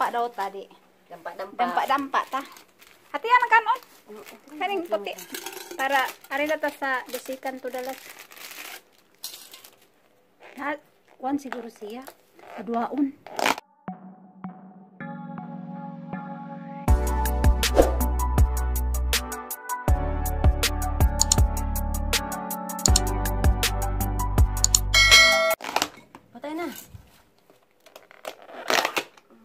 dampa daw tadi. Dampa-dampa. Dampa-dampa ta. Hatian ang kanon. Kaning puti. Para ari na ta sa desikan to dalas. Ha, kuan siguro siya. Kaduaon. Patay na.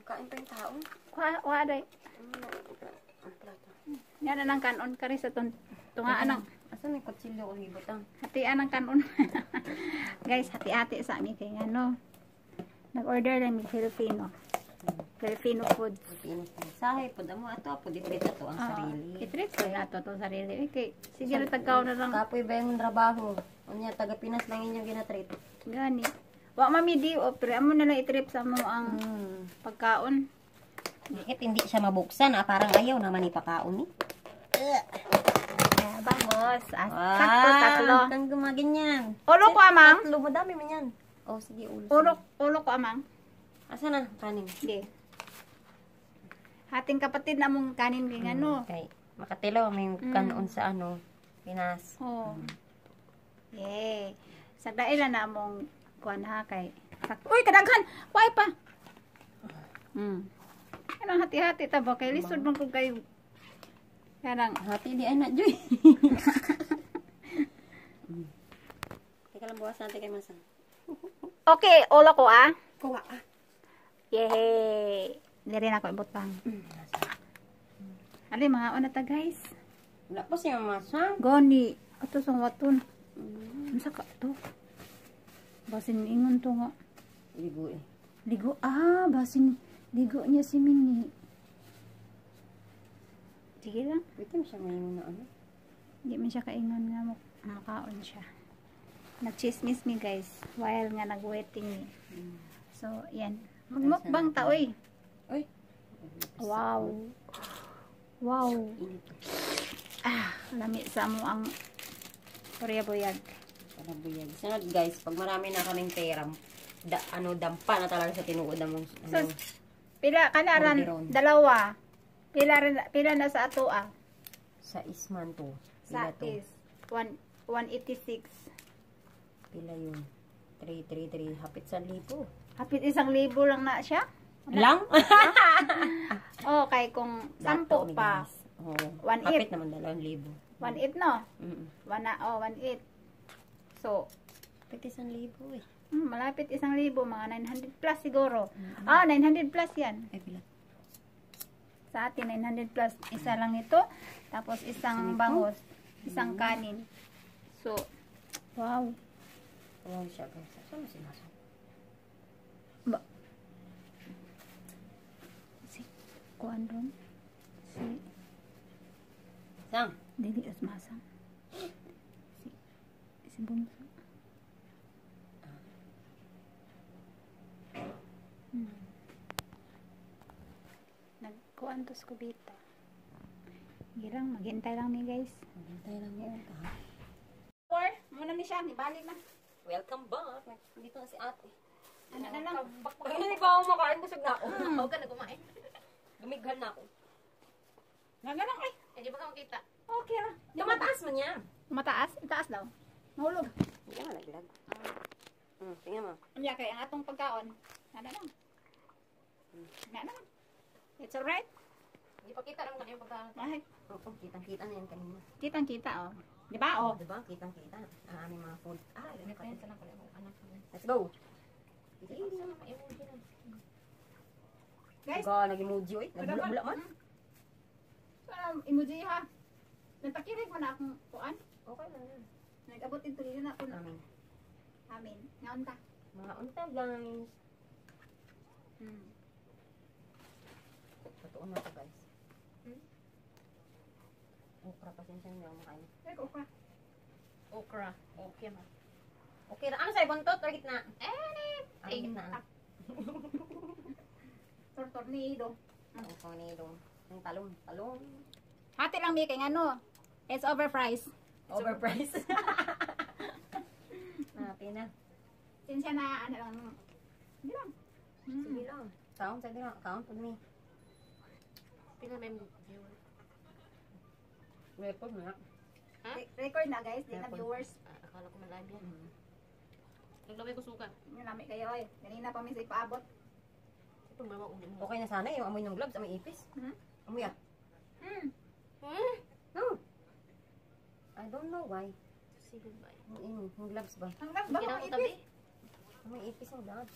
Kain pa yung tao. Wa day. Yan ang kanon kari sa tungaan ang Asan may kutsilyo o libutang? hatian ang kanon. Guys, hati-hati sa amin kay ano. Nag-order lang ng Filipino. Filipino food. Sahay po damo ato po dipit ato ang sarili. I-treat ko na to sarili. Okay, sige na tagkaw na lang. Kapoy ba yung trabaho? Unya taga Pinas lang inyong ginatreat. Gani. Wa mamidi o pre amo na lang i-trip sa mo ang pagkaon. Bakit hindi siya mabuksan? Parang ayaw naman ipakaon ni. Vamos. Sakto tatlo. Kang gumaganyan. Ulo ko amang. Tatlo, madami man yan. Oh, sige, ulo. Ulo ko amang. Asa na? Kanin. Sige. Hating kapatid na mong kanin kay ano. Okay. Makatilaw, may kanon sa ano, Pinas. Oh. Yay. Sa daila na mong kuan ha kay. Uy, kadaghan. Why pa? Kanang hati-hati ta ba kay lisod man ko kayo. Kanang Hati di anak Joy. Teka lang buwas natin kay Masang. okay, ulo ko ah. Kuha ah. Yay. Diri na ko ibutang. Ali mga una ta guys. Wala pa siya Masang. Gani. Ato sa waton. Unsa ka to? Basin ingon to nga. Ligo eh. Ligo. Basin ligo niya si Mini. Sige lang. Wait mo siya ngayon na ano. Hindi man siya kaingon nga makaon siya. Nag-chismis me guys. While nga nag-waiting me. So, yan. Magmukbang ta, oy. Oy. Wow. Wow. Lami sa mo ang Korea-buyag. Korea-buyag. Sunod guys, pag marami na kaming pera, dampa na talaga sa tinuod mo. So, pila kanaran dalawa. Pila na sa ato ah. Sa isman to. Sa is 186. Pila yun? 333. Hapit 1,000. Hapit 1,000 lang na siya. Lang? Okay, kung 10 pa. Oh, 1,800. hapit naman 2,000. 1,800 no? 1,800. So, hapit 1,000 eh. Malapit 1,000, mga 900 plus siguro. 900 plus yan. Ay, pila. Sa atin, 900 plus. Isa lang ito. Tapos isang bangus. Isang kanin. So, wow. Wow siya guys. Saan mo sinasa? Si kuan ron. Sang? Dili asmasang. Si bunso. Nagkuan to skubita. Girang, maghintay lang ni guys. Maghintay lang niya. Or, muna ni siya, nibalik na. Welcome back. Dito na si ate. Ano na lang. Ano na ba ako makain? Busog na ako. Huwag ka na kumain. Lumighan na ako. Nga lang ay. Hindi ba ka makita? Okay na. Tumataas mo niya. Mataas? Itaas daw. Mahulog. Hindi ka malaglag. Tingnan mo. Kaya kaya ang atong pagkaon. Ano lang. Nga lang. It's alright. Hindi pa kita naman yung pagkain. Ay, Oo, kitang-kita na yan kanina. kitang-kita oh. Di ba oh? Diba? Kitang-kita. Ang aming mga food. Let's go. Guys, nag-emoji oy. Nagbula-bula man. Emoji ha. Nagpakirig mo na akong kuan. Okay lang yan. Nag-abot ito rin na ako na. Amin. Amin. Ngaon ta. Mga unta guys. Totoo na to guys. Okra, pasensya niyo ang makain. Ay, okra. Okra. Okay ma. Okay na. Ano sa'yo? Buntot or gitna? Ang gitna na. Tornado. Ang tornado. Ang talong. Talong. Hati lang mi kay ano. It's overpriced. Overpriced. Hati na. Sinsya na ano lang. Hindi lang. Sige lang. Kaon sa dira, kaon pud mi. Pila may viewer? Record na. Ha? Record na guys, di na Record. viewers. Akala ko man live yan. Naglaway ko suka. Yung nami kayo eh. Kanina pa may sa ipaabot. Ito mama kung di mo. Okay na sana yung amoy ng gloves, amoy ipis. Amoy ah. No. I don't know why. Say goodbye. Yung gloves ba? Ang gloves ba? Ang ipis? Amoy ipis yung gloves.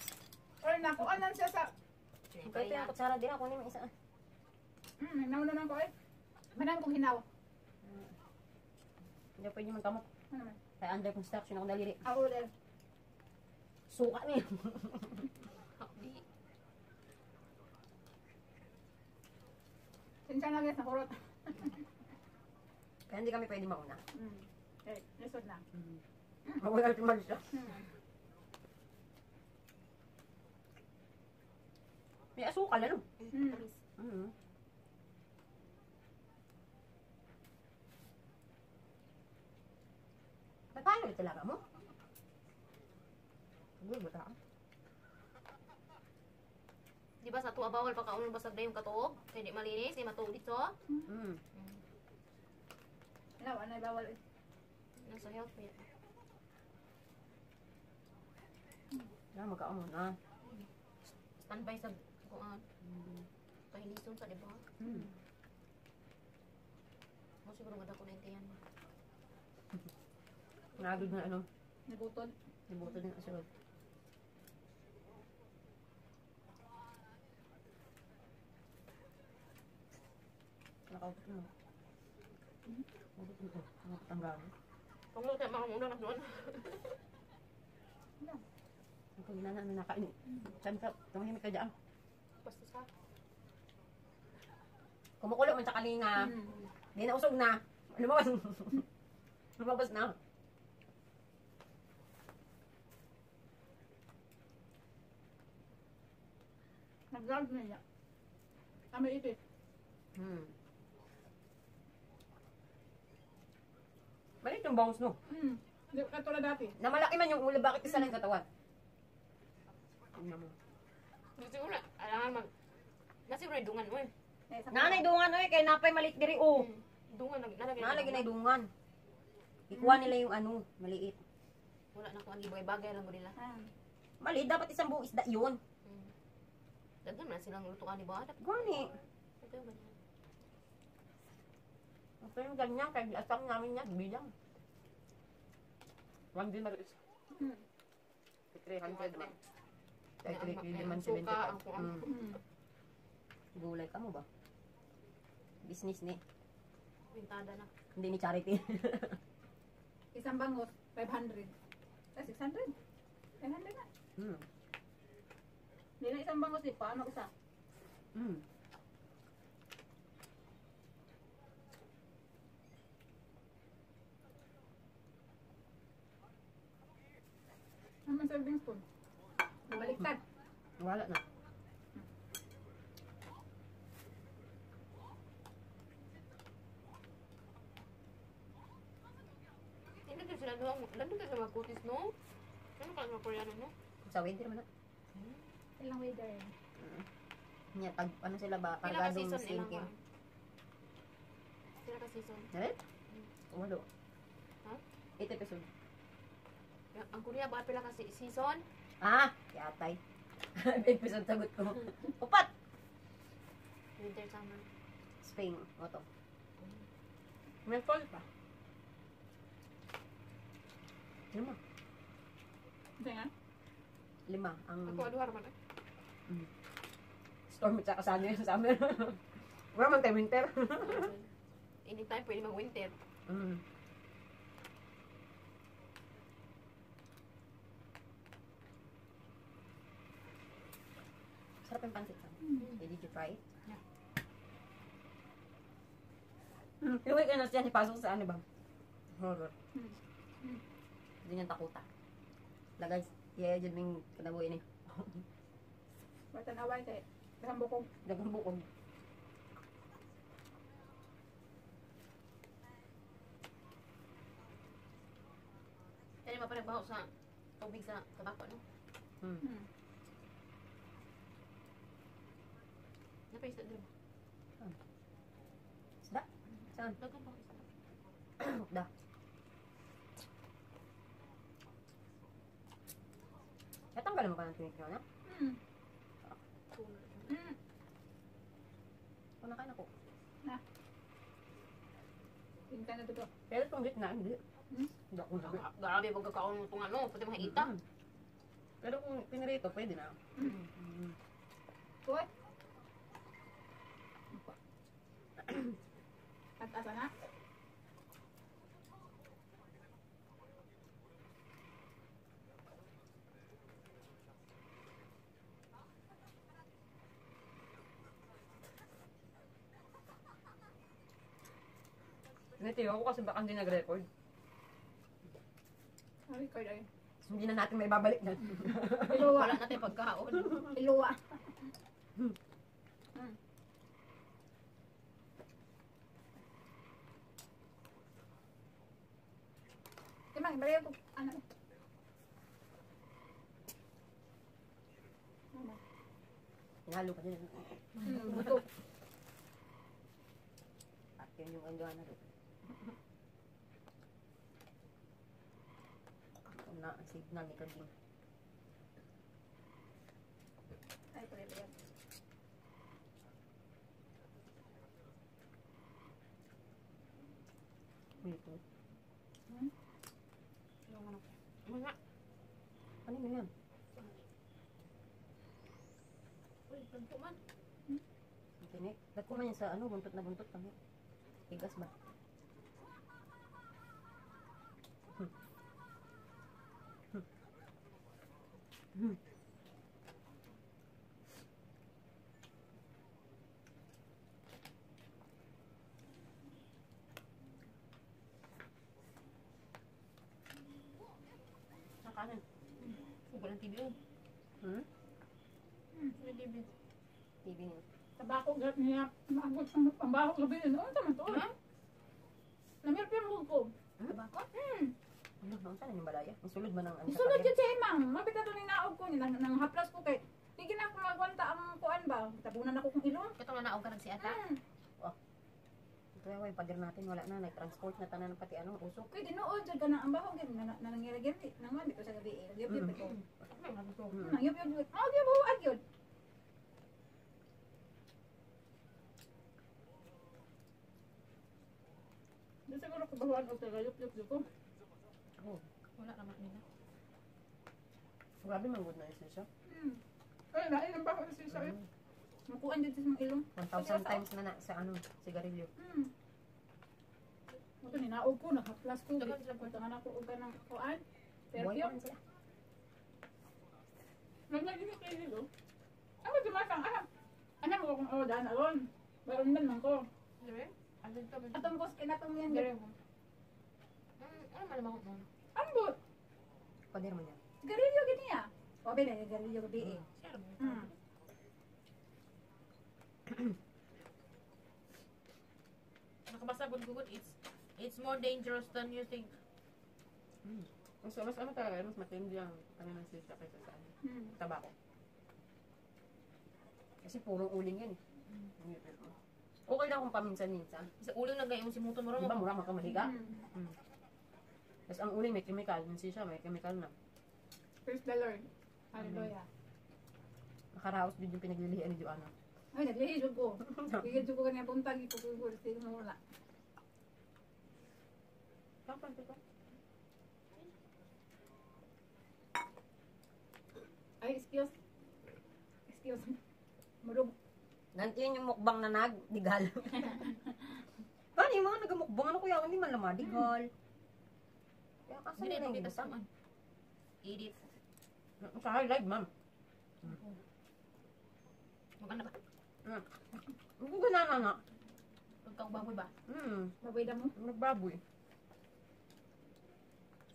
Or nakuha lang siya sa... Kaya ito yung kutsara din ako yung isa. Naunan ko eh. Manang kong hinaw. Hindi pwede man kamot. Ano naman? Kaya under construction ako daliri. Ako din. Suka niya. Sinsya na guys, nakurot. Kaya hindi kami pwede mauna. Okay, lisod na. Mawala si Marisha. May asukal ano? Paano yung talaga mo? Siguro ba ta? Di ba sa tuwa bawal pa kaunon basag na yung katuog? Kaya di malinis, di matuog dito. Ano, ano bawal eh. Nasa health pa yan. Magkaon mo na. Standby sa kuan. Pahilison sa di ba? Mo siguro ganda ko na yan. Nagod na ano? Nabutod. Nabutod na asulod. Nakautot mo. Nakautot mo. Nakatanggal. Kung mo tayo makamuna na doon. Ang pagina na nakain. Saan ka? Tumahimik ka dyan. Basta sa. Kumukulo man sa kalinga. Di na usog na. Lumabas. Lumabas na. Nag-vlog na niya. Kami ipis. Balik yung bangus no. Hindi ka tulad dati. Na malaki man yung ulo, bakit isa lang yung katawan? Tingnan mo. Gusto ko na. Alangan mag... Nasi ko na dungan mo eh. Nanay dungan oy, kay napay maliit diri o. Dungan, nalagyan. Nalagyan na dungan. Ikuha nila yung ano, maliit. Wala na kung ang bagay lang mo nila. Maliit, dapat isang buong isda yun. Dagdan na silang lutuan ni ba? Gani. Ito yung ganyan. Ito yung ganyan, kay asang namin yan, bilang. Wag din maris. 300 man. Kay 3 man 75. Gulay ka mo ba? Business ni. Pintada na. Hindi ni charity. Isang bangus, 500. 600. 500 na. Hindi na isang bangus di pa. Ano isa? Naman serving spoon. Nabaliktad. Wala na. Hindi ka sila doon. Lalo ka sa mga kutis, no? Ano ka sa mga Koreano, no? Sa winter man na. Ilang weather. Nya tag ano sila ba? Pila ka Kargadong season ilang skin. ba? Pila ka season? Right? Walo. Ha? 8 episode. Ang Korea ba pila ka season? Ah, yatay. Episode sagot ko. Upat. Winter, summer. Spring, autumn. May fall pa. 5. Kasi nga? 5 ang Ako aduhar man eh. storm at saka sa yung summer. Wala man tayo winter. Anytime pwede mag-winter. Sarap yung pansit. Did you try it? Yeah. Iwi ka na siya ipasok sa ano ba? Horror. Hindi niyan takuta. La guys, dyan yung kanabuhi ni. Batan away kay dagang bukog. Dagang bukog. Kaya naman pa nagbaho sa tubig sa tabako, no? pa isda din. Isda? Saan? Dagan pa isda. Da. Natanggal mo ka ng tuwing na? Hmm. Cooler. Hmm. Kunakain ako. Na. Pinta na dito. Pero itong gitna, hindi. Hmm? Hindi ako nabi. Grabe, magkakaon mo itong ano, pati mga ita. Pero kung pinarito, pwede na. Uy. At asa na? Tinitiyo ako kasi baka hindi nag-record. Ay, kaya ay. So, hindi na natin may babalik na. Iluwa. Wala natin pagkaon. Iluwa. Timang, balik ko. Ano? Hinalo ka din. Buto. At yun yung ano na rin. Na ang signal ni Karding. Ay, pwede yan. Dito. Yung ano. Mga. Ano yun yan? Uy, ganito man. Tinik. Dagko man yan sa ano, buntot na buntot kami. Tigas ba? Nakanan. Walang TV yun. Hmm? May TV. TV niya. Tabako gat niya. Magot ang baho gabi yun. Ano naman to? Ha? Namir pa yung ko. Tabako? Ano, naon saan yung balaya? Ang sulod ba ng ano? Isulod yun si Emang. Mabit na to ni naog ko. Nang haplas ko kay. Hindi na ako magwanta ang kuan ba. Tabunan ako kung ilong. Ito nga naog ka si ata. Kaya yung pader natin wala na. Nag-transport na tanan pati ano, usok. Kaya dinuod dyan ka na ang baho. Nanangyari-gyari. Nangan dito sa gabi. Nagyop-yop ito. May mga gusto. Nagyop-yop. Magyop-yop. Agyod. Di siguro ko bahuan o tagayop-yop ko. Oh, Wala naman nila. grabe man good na isa siya. Ay, lain ang baho si Sayo. Makuan dito sa mga ilong. 1,000 times na sa ano, sigarilyo. Ito ninaog ko, nakaplas ko. Dagan sila po. Tangan ako uga ng kuan. Buhay Perfume. pa sila. Nagnaginig kayo nilo. Ano dumasang ah? Anak ko kung daan alon. Baron man man ko. Dire? Andun ka man. Atong kos kinatong yan. Dire mo. Ano malamang mo? Ambot. Pader mo niya. Garilyo gini ah. O ba na garilyo gabi eh. Share mo. Nakabasa gud it's more dangerous than you think. Mas ano talaga, mas matindi ang kanilang sisya kaysa sa ano, tabako. Kasi purong uling yan eh. Okay lang kung paminsan-minsan. Sa uling na gayon si Muton mo Diba ron. mura makamahiga? Tapos ang uling may chemical, yung sisya may chemical na. Praise the Lord. Hallelujah. Nakaraos din yung pinaglilihan ni Joanna. Ay, naglihijog ko. Naglihijog ko kanya puntag. Ipupugul. Sige mo wala. Kapan ito? Ay, excuse. Excuse. Marug. Nandiyan yung mukbang na nagdigal. Paano yung mga nagamukbang? Ano kuya? Hindi man lama, digal. Kaya kasan Hindi na na yung kita butang? saman. Edit. Sa highlight, ma'am. Maganda ba? Hindi ganana nga. Pagkang baboy ba? Baboy na mo. Nagbaboy.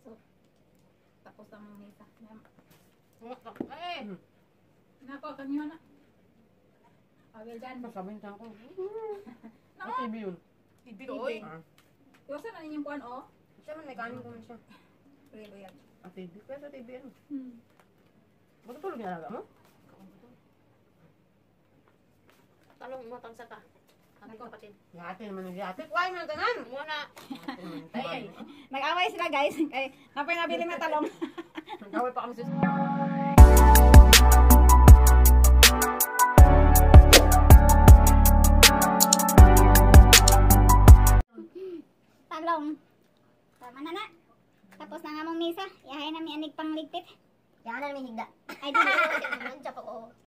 So, tapos ang mesa. Eh! Nako, kanyo na. Oh, well done. Sasabihin siya ako. Nako. Ang TV yun. TV oy. Iwasan na ninyong kuhan, oh. Siya man, may kanin ko man siya. Pwede yan. Ang TV. Kaya sa TV ano? Hmm. Matutulog niya alaga mo? Talong matang sa ka. Ating Nako. kapatid. Yate naman ang yate. Kuhay mo na tanan. Muna. Yate naman ang tanan. Nag-away sila guys. Kay napay nabili na talong. Nagkawal pa kami sa... Talong. Tama na na. Tapos na nga mong misa. Yahay na mi anig pang ligpit. Yan na may higda. Ay, di. Nandiyan pa ko.